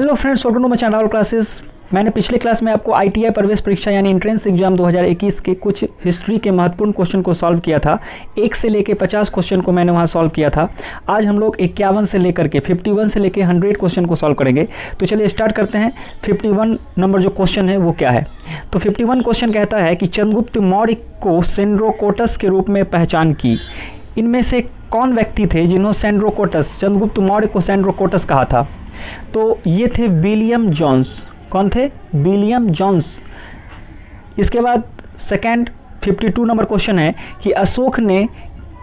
Hello friends, welcome to my channel classes. मैंने पिछले class में आपको ITI प्रवेश परीक्षा यानी एंट्रेंस एग्जाम 2021 के कुछ हिस्ट्री के महत्वपूर्ण क्वेश्चन को सॉल्व किया था। 1 से लेकर 50 क्वेश्चन को मैंने वहां सॉल्व किया था। आज हम लोग 51 से लेकर के 51 से लेकर 100 क्वेश्चन को सॉल्व करेंगे। तो चलिए स्टार्ट करते हैं। 51 नंबर जो क्वेश्चन है वो क्या है। तो 51 क्वेश्चन कहता है कि चंद्रगुप्त मौर्य को सेंड्रोकोटस के रूप में पहचान की। इनमें से कौन व्यक्ति थे जिन्होंने सेंड्रोकोटस, चंद्रगुप्त मौर्य को सेंड्रोकोटस कहा था। तो ये थे विलियम जोन्स। कौन थे? William Jones. इसके बाद सेकंड 52 नंबर क्वेश्चन है कि अशोक ने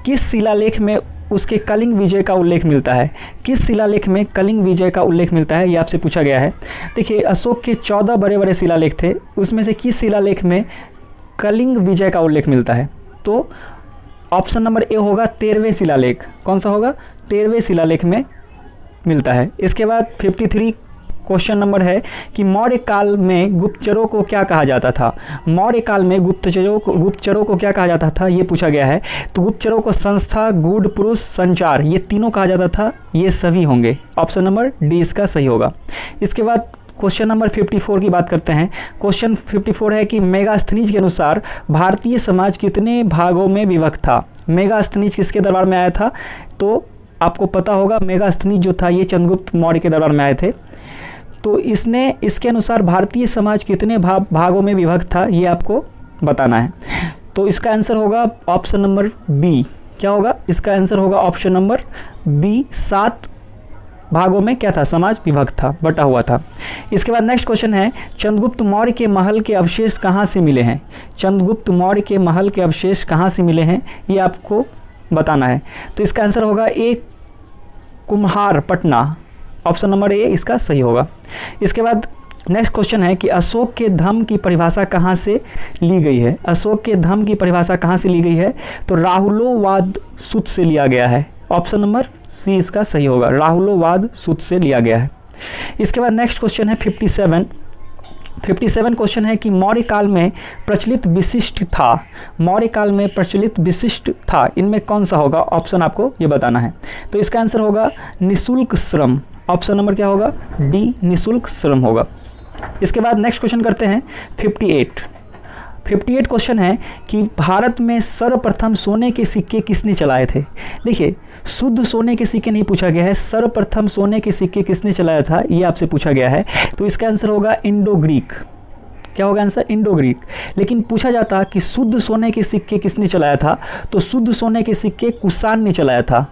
किस शिलालेख में उसके कलिंग विजय का उल्लेख मिलता है। किस शिलालेख में कलिंग विजय का उल्लेख मिलता है, ये आपसे पूछा गया है। देखिए, अशोक के 14 बड़े बड़े शिलालेख थे, उसमें से किस शिलालेख में कलिंग विजय का उल्लेख मिलता है। तो ऑप्शन नंबर ए होगा 13वें शिलालेख। कौन सा होगा? 13वें शिलालेख में मिलता है। इसके बाद 53 क्वेश्चन नंबर है कि मौर्य काल में गुप्तचरों को क्या कहा जाता था। मौर्य काल में गुप्तचरों को क्या कहा जाता था, ये पूछा गया है। तो गुप्तचरों को संस्था, गूढ़, पुरुष, संचार, ये तीनों कहा जाता था। ये सभी होंगे। ऑप्शन नंबर डी इसका सही होगा। इसके बाद क्वेश्चन नंबर 54 की बात करते हैं। क्वेश्चन 54 है कि मेगास्थनीज के अनुसार भारतीय समाज कितने भागों में विभक्त था। मेगास्थनीज किसके दरबार में आया था? तो आपको पता होगा, मेगास्थनीज जो था ये चंद्रगुप्त मौर्य के दरबार में आए थे। तो इसके अनुसार भारतीय समाज कितने भागों में विभक्त था, ये आपको बताना है। तो इसका आंसर होगा ऑप्शन नंबर बी। क्या होगा? इसका आंसर होगा ऑप्शन नंबर बी। 7 भागों में क्या था? समाज विभक्त था, बटा हुआ था। इसके बाद नेक्स्ट क्वेश्चन है, चंद्रगुप्त मौर्य के महल के अवशेष कहाँ से मिले हैं। चंद्रगुप्त मौर्य के महल के अवशेष कहाँ से मिले हैं, ये आपको बताना है। तो इसका आंसर होगा ए, कुम्हार पटना। ऑप्शन नंबर ए इसका सही होगा। इसके बाद नेक्स्ट क्वेश्चन है कि अशोक के धम्म की परिभाषा कहाँ से ली गई है। अशोक के धम्म की परिभाषा कहाँ से ली गई है? तो राहुलोवाद सूत्र से लिया गया है। ऑप्शन नंबर सी इसका सही होगा। राहुलोवाद सूत्र से लिया गया है। इसके बाद नेक्स्ट क्वेश्चन है 57 क्वेश्चन है कि मौर्य काल में प्रचलित विशिष्ट था। मौर्य काल में प्रचलित विशिष्ट था, इनमें कौन सा होगा? ऑप्शन आपको ये बताना है। तो इसका आंसर होगा निःशुल्क श्रम। ऑप्शन नंबर क्या होगा? डी, निःशुल्क श्रम होगा। इसके बाद नेक्स्ट क्वेश्चन करते हैं 58 क्वेश्चन है कि भारत में सर्वप्रथम सोने के सिक्के किसने चलाए थे। देखिए, शुद्ध सोने के सिक्के नहीं पूछा गया है, सर्वप्रथम सोने के सिक्के किसने चलाया था, ये आपसे पूछा गया है। तो इसका आंसर होगा इंडो ग्रीक। क्या होगा आंसर? Indo Greek. लेकिन पूछा जाता कि शुद्ध सोने के सिक्के किसने चलाया था, तो शुद्ध सोने के सिक्के कुषाण ने चलाया था।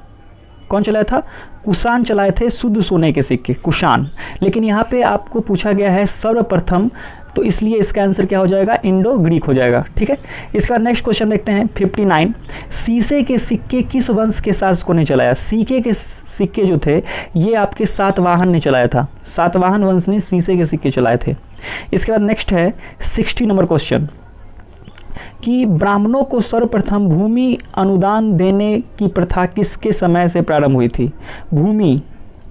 कौन चलाया था? कुषाण चलाए थे शुद्ध सोने के सिक्के, कुषाण। लेकिन यहाँ पे आपको पूछा गया है सर्वप्रथम, तो इसलिए इसका आंसर क्या हो जाएगा? इंडो ग्रीक हो जाएगा। ठीक है। इसका नेक्स्ट क्वेश्चन देखते हैं 59। सीसे के सिक्के किस वंश के शासकों ने चलाया। सीके के सिक्के जो थे ये आपके सातवाहन ने चलाया था। सातवाहन वंश ने सीसे के सिक्के चलाए थे। इसके बाद नेक्स्ट है 60 नंबर क्वेश्चन कि ब्राह्मणों को सर्वप्रथम भूमि अनुदान देने की प्रथा किसके समय से प्रारंभ हुई थी। भूमि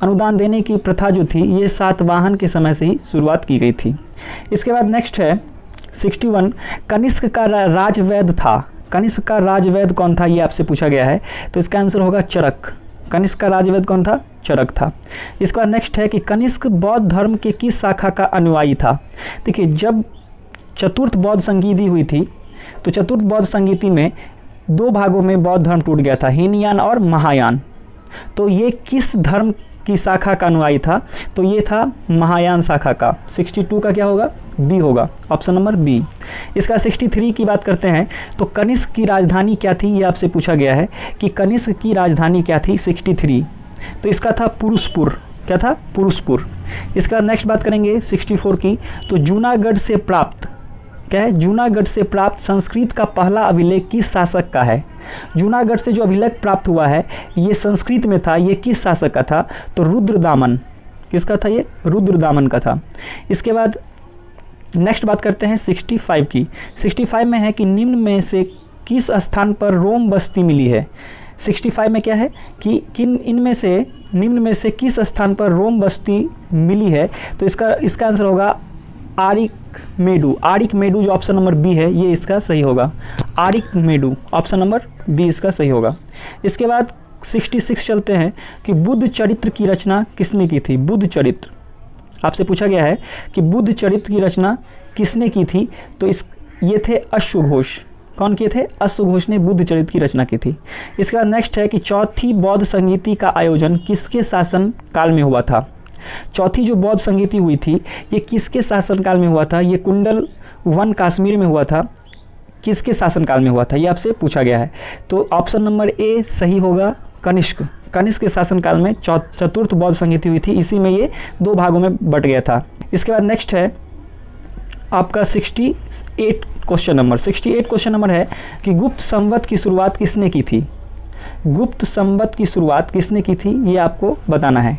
अनुदान देने की प्रथा जो थी ये सातवाहन के समय से ही शुरुआत की गई थी। इसके बाद नेक्स्ट है 61। कनिष्क का राजवैद्य था। कनिष्क का राजवैद्य कौन था, ये आपसे पूछा गया है। तो इसका आंसर होगा चरक। कनिष्क का राजवैद्य कौन था? चरक था। इसके बाद नेक्स्ट है कि कनिष्क बौद्ध धर्म के किस शाखा का अनुयायी था। देखिए, जब चतुर्थ बौद्ध संगीति हुई थी तो चतुर्थ बौद्ध संगीति में 2 भागों में बौद्ध धर्म टूट गया था, हीनयान और महायान। तो ये किस धर्म की शाखा का अनुयायी था? तो ये था महायान शाखा का। 62 का क्या होगा? बी होगा। Option number B. इसका 63 की बात करते हैं तो कनिष्क की राजधानी क्या थी, ये आपसे पूछा गया है कि कनिष्क की राजधानी क्या थी। 63 तो इसका था पुरुषपुर। क्या था? पुरुषपुर। इसका नेक्स्ट बात करेंगे 64 की। तो जूनागढ़ से प्राप्त क्या है? जूनागढ़ से प्राप्त संस्कृत का पहला अभिलेख किस शासक का है। जूनागढ़ से जो अभिलेख प्राप्त हुआ है ये संस्कृत में था, ये किस शासक का था? तो रुद्रदामन। किसका था ये? रुद्रदामन का था। इसके बाद नेक्स्ट बात करते हैं 65 की। 65 में है कि निम्न में से किस स्थान पर रोम बस्ती मिली है। 65 में क्या है कि इनमें से निम्न में से किस स्थान पर रोम बस्ती मिली है। तो इसका आंसर होगा आरिक मेडू। आरिक मेडू जो ऑप्शन नंबर बी है ये इसका सही होगा। आरिक मेडू ऑप्शन नंबर बी इसका सही होगा। इसके बाद 66 चलते हैं कि बुद्ध चरित्र की रचना किसने की थी। बुद्ध चरित्र आपसे पूछा गया है कि बुद्ध चरित्र की रचना किसने की थी, तो ये थे अश्वघोष। कौन किए थे? अश्वघोष ने बुद्ध चरित्र की रचना की थी। इसके बाद नेक्स्ट है कि चौथी बौद्ध संगीति का आयोजन किसके शासन काल में हुआ था? चौथी जो बौद्ध संगीति हुई थी ये किसके शासन काल में हुआ था? ये कुंडल वन कश्मीर में हुआ था। किसके शासन काल में हुआ था ये आपसे पूछा गया है। तो ऑप्शन नंबर ए सही होगा, कनिष्क। कनिष्क के शासनकाल में चतुर्थ बौद्ध संगीति हुई थी, इसी में ये 2 भागों में बट गया था। इसके बाद नेक्स्ट है आपका 68 क्वेश्चन नंबर है कि गुप्त संवत की शुरुआत किसने की थी? गुप्त संवत की शुरुआत किसने की थी ये आपको बताना है।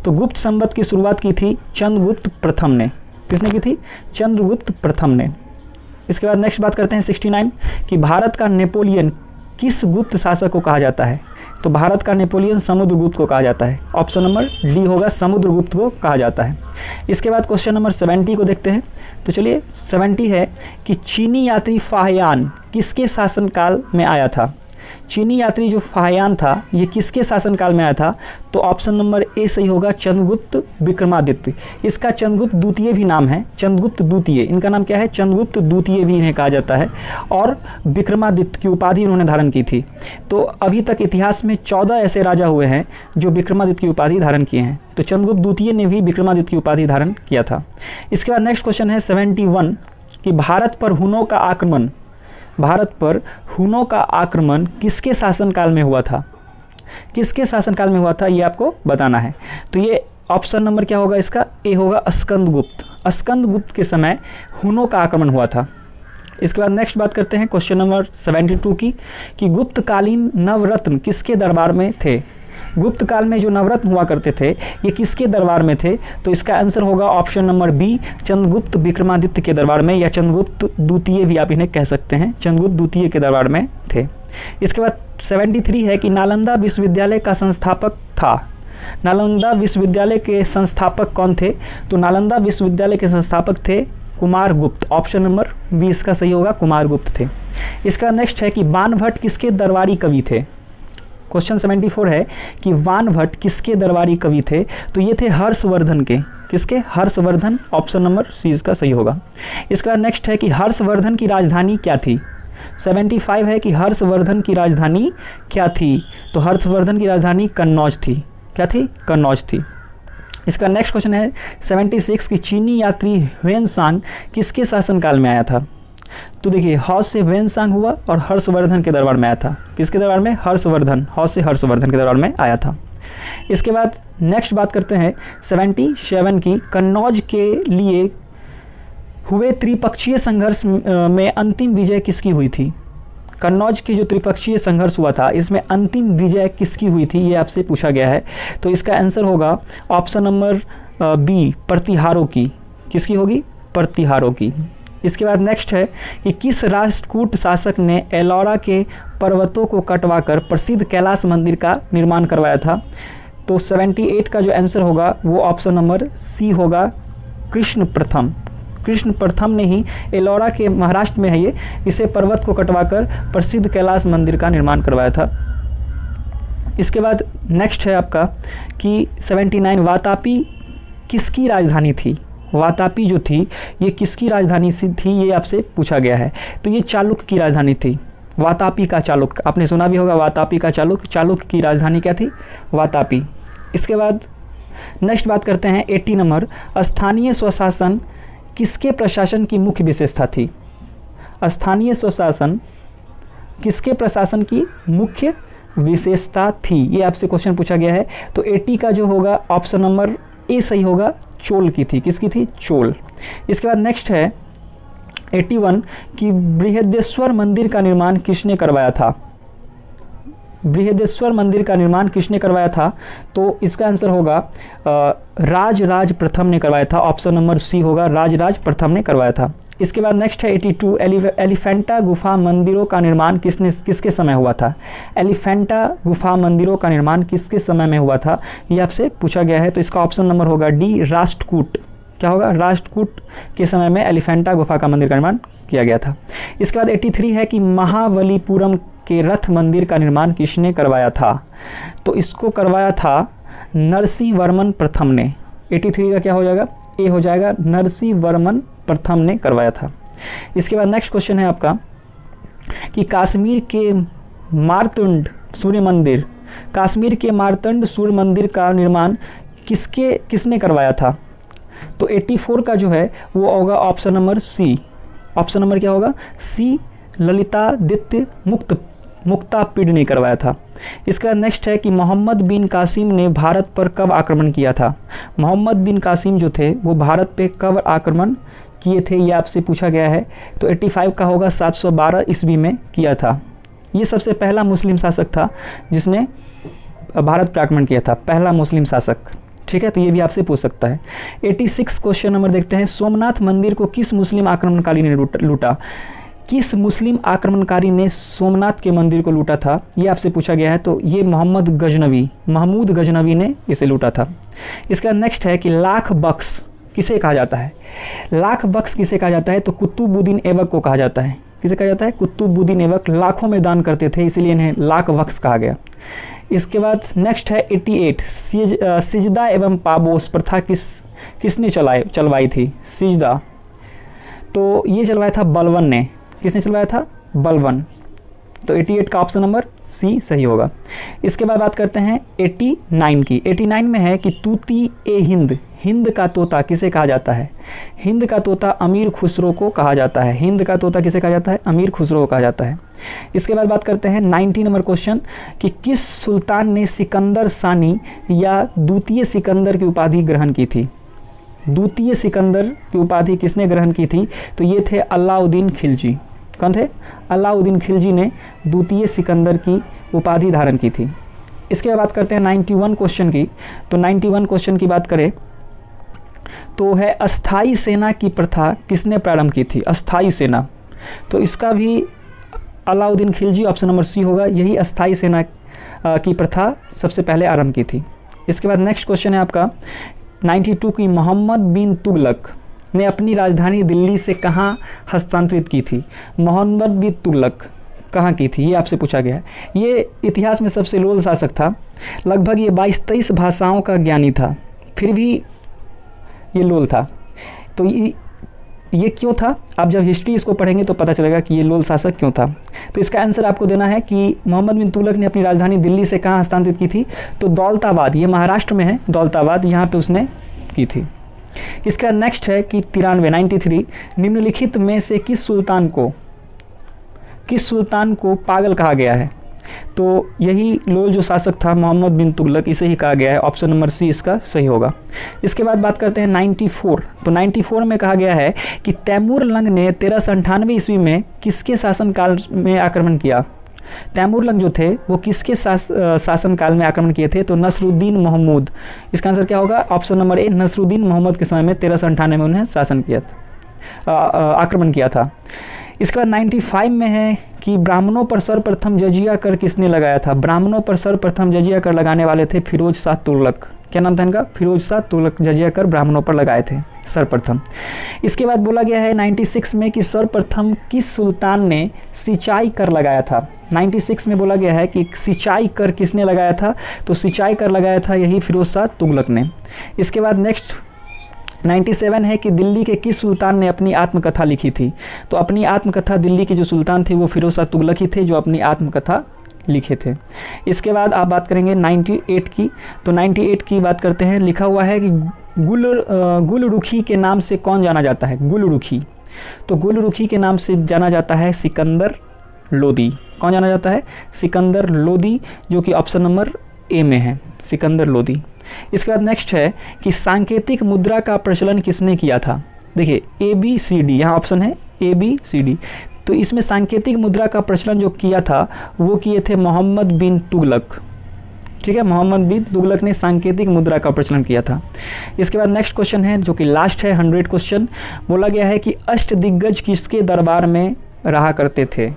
तो गुप्त संवत की शुरुआत की थी चंद्रगुप्त प्रथम ने। किसने की थी? चंद्रगुप्त प्रथम ने। इसके बाद नेक्स्ट बात करते हैं 69 कि भारत का नेपोलियन किस गुप्त शासक को कहा जाता है? तो भारत का नेपोलियन समुद्रगुप्त को कहा जाता है। ऑप्शन नंबर डी होगा, समुद्रगुप्त को कहा जाता है। इसके बाद क्वेश्चन नंबर 70 को देखते हैं। तो चलिए 70 है कि चीनी यात्री फाहियान किसके शासनकाल में आया था? चीनी यात्री जो फाहियान था ये किसके शासनकाल में आया था? तो ऑप्शन नंबर ए सही होगा, चंद्रगुप्त विक्रमादित्य। इसका चंद्रगुप्त द्वितीय भी नाम है, चंद्रगुप्त द्वितीय। इनका नाम क्या है? चंद्रगुप्त द्वितीय भी इन्हें कहा जाता है और विक्रमादित्य की उपाधि उन्होंने धारण की थी। तो अभी तक इतिहास में 14 ऐसे राजा हुए हैं जो विक्रमादित्य की उपाधि धारण किए हैं। तो चंद्रगुप्त द्वितीय ने भी विक्रमादित्य की उपाधि धारण किया था। इसके बाद नेक्स्ट क्वेश्चन है 71 कि भारत पर हुनों का आक्रमण किसके शासनकाल में हुआ था? किसके शासनकाल में हुआ था ये आपको बताना है। तो ये ऑप्शन नंबर क्या होगा इसका? ए होगा, स्कंदगुप्त। स्कंदगुप्त के समय हुनों का आक्रमण हुआ था। इसके बाद नेक्स्ट बात करते हैं क्वेश्चन नंबर 72 की कि गुप्तकालीन नवरत्न किसके दरबार में थे? गुप्त काल में जो नवरत्न हुआ करते थे ये किसके दरबार में थे? तो इसका आंसर होगा option number B, Chandragupta Vikramaditya के दरबार में, या चंद्रगुप्त द्वितीय भी आप इन्हें कह सकते हैं, चंद्रगुप्त द्वितीय के दरबार में थे। इसके बाद 73 है कि नालंदा विश्वविद्यालय का संस्थापक था। नालंदा विश्वविद्यालय के संस्थापक कौन थे? तो नालंदा विश्वविद्यालय के संस्थापक थे कुमारगुप्त। ऑप्शन नंबर बी इसका सही होगा, कुमारगुप्त थे। इसका नेक्स्ट है कि बाणभट्ट किसके दरबारी कवि थे? क्वेश्चन 74 है कि बाणभट्ट किसके दरबारी कवि थे? तो ये थे हर्षवर्धन के। किसके? हर्षवर्धन। ऑप्शन नंबर सी इसका सही होगा। इसका नेक्स्ट है कि हर्षवर्धन की राजधानी क्या थी? 75 है कि हर्षवर्धन की राजधानी क्या थी? तो हर्षवर्धन की राजधानी कन्नौज थी। क्या थी? कन्नौज थी। इसका नेक्स्ट क्वेश्चन है 76 कि चीनी यात्री ह्वेनसांग किसके शासनकाल में आया था? तो देखिए हॉस से ह्वेनसांग हुआ और हर्षवर्धन के दरबार में आया था। किसके दरबार में? हर्षवर्धन। हॉस से हर्षवर्धन के दरबार में आया था। इसके बाद नेक्स्ट बात करते हैं 77 की, कन्नौज के लिए हुए त्रिपक्षीय संघर्ष में अंतिम विजय किसकी हुई थी? कन्नौज की जो त्रिपक्षीय संघर्ष हुआ था इसमें अंतिम विजय किसकी हुई थी ये आपसे पूछा गया है। तो इसका आंसर होगा ऑप्शन नंबर बी, प्रतिहारों की। किसकी होगी? प्रतिहारों की। इसके बाद नेक्स्ट है कि किस राष्ट्रकूट शासक ने एलोरा के पर्वतों को कटवाकर प्रसिद्ध कैलाश मंदिर का निर्माण करवाया था? तो 78 का जो आंसर होगा वो ऑप्शन नंबर सी होगा, कृष्ण प्रथम। कृष्ण प्रथम ने ही एलोरा के महाराष्ट्र में है ये, इसे पर्वत को कटवाकर प्रसिद्ध कैलाश मंदिर का निर्माण करवाया था। इसके बाद नेक्स्ट है आपका कि 79 वातापी किसकी राजधानी थी? वातापी जो थी ये किसकी राजधानी थी ये आपसे पूछा गया है। तो ये चालुक्य की राजधानी थी। वातापी का चालुक्य, आपने सुना भी होगा वातापी का चालुक्य। चालुक्य की राजधानी क्या थी? वातापी। इसके बाद नेक्स्ट बात करते हैं 80 नंबर, स्थानीय स्वशासन किसके प्रशासन की मुख्य विशेषता थी? स्थानीय स्वशासन किसके प्रशासन की मुख्य विशेषता थी ये आपसे क्वेश्चन पूछा गया है। तो 80 का जो होगा ऑप्शन नंबर ए सही होगा, चोल की थी। किसकी थी? चोल। इसके बाद नेक्स्ट है 81 कि बृहदेश्वर मंदिर का निर्माण किसने करवाया था? बृहदेश्वर मंदिर का निर्माण किसने करवाया था? तो इसका आंसर होगा राजराज प्रथम ने करवाया था। ऑप्शन नंबर सी होगा, राजराज प्रथम ने करवाया था। इसके बाद नेक्स्ट है 82 एलिफेंटा गुफा मंदिरों का निर्माण किसके समय हुआ था? एलिफेंटा गुफा मंदिरों का निर्माण किसके समय में हुआ था ये आपसे पूछा गया है। तो इसका ऑप्शन नंबर होगा डी, राष्ट्रकूट। क्या होगा? राष्ट्रकूट के समय में एलिफेंटा गुफा का मंदिर का निर्माण किया गया था। इसके बाद 83 है कि महाबलीपुरम के रथ मंदिर का निर्माण किसने करवाया था? तो इसको करवाया था नरसिंह वर्मन प्रथम ने। 83 का क्या हो जाएगा, ए हो जाएगा, नरसिंह वर्मन प्रथम ने करवाया था। इसके बाद नेक्स्ट क्वेश्चन है आपका कि कश्मीर के मार्तंड सूर्य मंदिर, कश्मीर के मार्तंड सूर्य मंदिर का निर्माण किसने करवाया था? तो 84 का जो है वो होगा option number C. Option number क्या होगा, सी, ललितादित्य मुक्तापिड ने करवाया था। इसका नेक्स्ट है कि मोहम्मद बिन कासिम ने भारत पर कब आक्रमण किया था? मोहम्मद बिन कासिम जो थे वो भारत पे कब आक्रमण किए थे, ये आपसे पूछा गया है। तो 85 का होगा 712 ईस्वी में किया था। ये सबसे पहला मुस्लिम शासक था जिसने भारत पर आक्रमण किया था, पहला मुस्लिम शासक। ठीक है, तो ये भी आपसे पूछ सकता है। 86 क्वेश्चन नंबर देखते हैं, सोमनाथ मंदिर को किस मुस्लिम आक्रमणकारी ने लूटा? किस मुस्लिम आक्रमणकारी ने सोमनाथ के मंदिर को लूटा था, ये आपसे पूछा गया है। तो ये महमूद गजनवी ने इसे लूटा था। इसका नेक्स्ट है कि लाख बख्श किसे कहा जाता है? लाख बख्श किसे कहा जाता है? तो कुतुबुद्दीन ऐबक को कहा जाता है। किसे कहा जाता है? कुतुबुद्दीन ऐबक लाखों में दान करते थे, इसीलिए इन्हें लाख बख्श कहा गया। इसके बाद नेक्स्ट है 88, सिजदा एवं पाबोस प्रथा किसने चलवाई थी? सिजदा, तो ये चलवाया था बलबन ने। किसने चलवाया था? बलबन। तो 88 का ऑप्शन नंबर सी सही होगा। इसके बाद बात करते हैं 89 की। 89 में है कि तूती ए हिंद, हिंद का तोता किसे कहा जाता है? हिंद का तोता अमीर खुसरो को कहा जाता है। हिंद का तोता किसे कहा जाता है? अमीर खुसरो को कहा जाता है। इसके बाद बात करते हैं 90 नंबर क्वेश्चन कि किस सुल्तान ने सिकंदर सानी या द्वितीय सिकंदर की उपाधि ग्रहण की थी? द्वितीय सिकंदर की उपाधि किसने ग्रहण की थी? तो ये थे अलाउद्दीन खिलजी। कौन थे? अलाउद्दीन खिलजी ने द्वितीय सिकंदर की उपाधि धारण की थी। इसके बाद बात करते हैं 91 क्वेश्चन की। तो 91 क्वेश्चन की बात करें तो है अस्थाई सेना की प्रथा किसने प्रारंभ की थी? अस्थाई सेना, तो इसका भी Alauddin Khilji, option number C होगा। यही अस्थाई सेना की प्रथा सबसे पहले आरंभ की थी। इसके बाद नेक्स्ट क्वेश्चन है आपका 92 की, मोहम्मद बिन तुगलक ने अपनी राजधानी दिल्ली से कहाँ हस्तांतरित की थी? मोहम्मद बिन तुगलक कहाँ की थी, ये आपसे पूछा गया है। ये इतिहास में सबसे लोल शासक था। लगभग ये 22-23 भाषाओं का ज्ञानी था, फिर भी ये लोल था। तो ये क्यों था? आप जब हिस्ट्री इसको पढ़ेंगे तो पता चलेगा कि ये लोल शासक क्यों था। तो इसका आंसर आपको देना है कि मोहम्मद बिन तुगलक ने अपनी राजधानी दिल्ली से कहाँ हस्तांतरित की थी? तो दौलताबाद, ये महाराष्ट्र में है दौलताबाद, यहाँ पे उसने की थी। इसका नेक्स्ट है कि 93 निम्नलिखित में से किस सुल्तान को पागल कहा गया है? तो यही लोल जो शासक था मोहम्मद बिन तुगलक, इसे ही कहा गया है। ऑप्शन नंबर सी इसका सही होगा। इसके बाद बात करते हैं 94। तो 94 में कहा गया है कि तैमूर लंग ने 1398 ईस्वी में किसके शासनकाल में आक्रमण किया? तैमूर लंग जो थे वो किसके शासनकाल में आक्रमण किए थे? तो नसरुद्दीन महमूद। इसका आंसर क्या होगा? Option number A, Nasruddin Mohammad के समय में 1398 में उन्हें शासन किया था, आक्रमण किया था। इसके बाद 95 में है कि ब्राह्मणों पर सर्वप्रथम जजिया कर किसने लगाया था? ब्राह्मणों पर सर्वप्रथम जजिया कर लगाने वाले थे फिरोज शाह तुगलक। क्या नाम था इनका? फिरोज शाह तुगलक जजिया कर ब्राह्मणों पर लगाए थे सर्वप्रथम। इसके बाद बोला गया है 96 में कि सर्वप्रथम किस सुल्तान ने सिंचाई कर लगाया था? 96 में बोला गया है कि सिंचाई कर किसने लगाया था? तो सिंचाई कर लगाया था यही फिरोज शाह तुगलक ने। इसके बाद नेक्स्ट 97 है कि दिल्ली के किस सुल्तान ने अपनी आत्मकथा लिखी थी? तो अपनी आत्मकथा दिल्ली के जो सुल्तान थे वो फिरोज शाह तुगलक ही थे जो अपनी आत्मकथा लिखे थे। इसके बाद आप बात करेंगे 98 की। तो 98 की बात करते हैं। लिखा हुआ है कि गुलरुखी के नाम से कौन जाना जाता है? गुलरुखी, तो गुलरुखी के नाम से जाना जाता है सिकंदर लोदी। कौन जाना जाता है? सिकंदर लोदी, जो कि ऑप्शन नंबर ए में है, सिकंदर लोदी। इसके बाद नेक्स्ट है कि सांकेतिक मुद्रा का प्रचलन किसने किया था? देखिए ABCD, यहाँ ऑप्शन है ABCD। तो इसमें सांकेतिक मुद्रा का प्रचलन जो किया था वो किए थे मोहम्मद बिन तुगलक। ठीक है, मोहम्मद बिन तुगलक ने सांकेतिक मुद्रा का प्रचलन किया था। इसके बाद नेक्स्ट क्वेश्चन है जो कि लास्ट है 100 क्वेश्चन। बोला गया है कि अष्टदिग्गज किसके दरबार में रहा करते थे?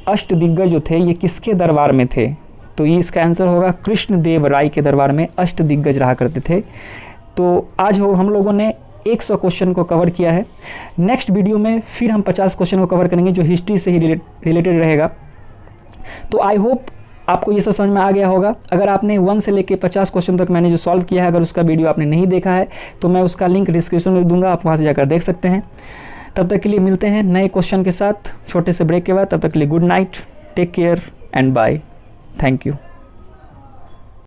अष्टदिग्गज जो थे ये किसके दरबार में थे? तो ये इसका आंसर होगा कृष्णदेव राय के दरबार में अष्टदिग्गज रहा करते थे। तो आज हम लोगों ने 100 क्वेश्चन को कवर किया है। नेक्स्ट वीडियो में फिर हम 50 क्वेश्चन को कवर करेंगे जो हिस्ट्री से ही रिलेटेड रहेगा। तो आई होप आपको ये सब समझ में आ गया होगा। अगर आपने 1 से लेके 50 क्वेश्चन तक मैंने जो सॉल्व किया है, अगर उसका वीडियो आपने नहीं देखा है तो मैं उसका लिंक डिस्क्रिप्शन में दूंगा, आप वहाँ से जाकर देख सकते हैं। तब तक के लिए मिलते हैं नए क्वेश्चन के साथ छोटे से ब्रेक के बाद। तब तक के लिए good night, take care and bye. Thank you.